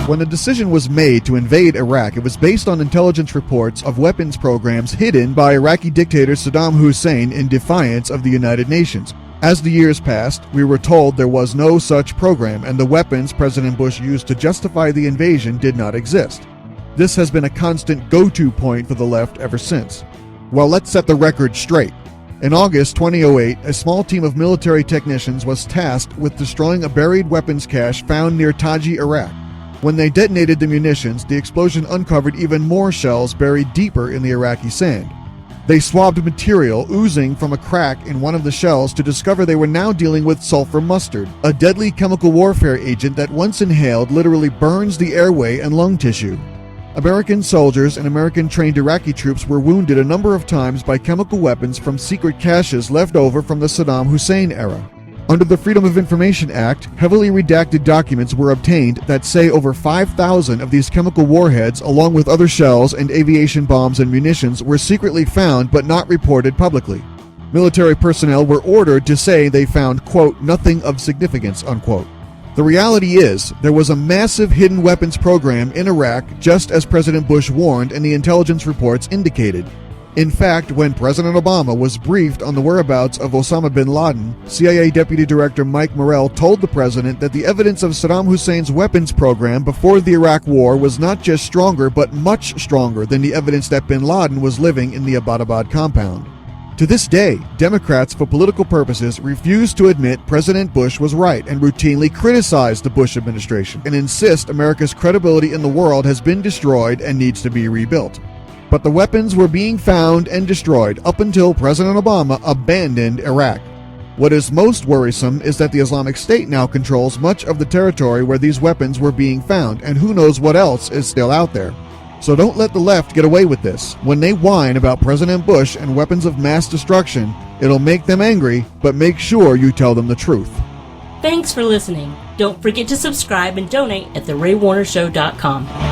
When the decision was made to invade Iraq, it was based on intelligence reports of weapons programs hidden by Iraqi dictator Saddam Hussein in defiance of the United Nations. As the years passed, we were told there was no such program, and the weapons President Bush used to justify the invasion did not exist. This has been a constant go-to point for the left ever since. Well, let's set the record straight. In August 2008, a small team of military technicians was tasked with destroying a buried weapons cache found near Taji, Iraq. When they detonated the munitions, the explosion uncovered even more shells buried deeper in the Iraqi sand. They swabbed material oozing from a crack in one of the shells to discover they were now dealing with sulfur mustard, a deadly chemical warfare agent that once inhaled literally burns the airway and lung tissue. American soldiers and American-trained Iraqi troops were wounded a number of times by chemical weapons from secret caches left over from the Saddam Hussein era. Under the Freedom of Information Act, heavily redacted documents were obtained that say over 5,000 of these chemical warheads, along with other shells and aviation bombs and munitions, were secretly found but not reported publicly. Military personnel were ordered to say they found, quote, nothing of significance, unquote. The reality is, there was a massive hidden weapons program in Iraq, just as President Bush warned and the intelligence reports indicated. In fact, when President Obama was briefed on the whereabouts of Osama bin Laden, CIA Deputy Director Mike Morrell told the president that the evidence of Saddam Hussein's weapons program before the Iraq War was not just stronger, but much stronger than the evidence that bin Laden was living in the Abbottabad compound. To this day, Democrats, for political purposes, refuse to admit President Bush was right and routinely criticize the Bush administration and insist America's credibility in the world has been destroyed and needs to be rebuilt. But the weapons were being found and destroyed up until President Obama abandoned Iraq. What is most worrisome is that the Islamic State now controls much of the territory where these weapons were being found, and who knows what else is still out there. So don't let the left get away with this. When they whine about President Bush and weapons of mass destruction, it'll make them angry, but make sure you tell them the truth. Thanks for listening. Don't forget to subscribe and donate at theraywarnershow.com.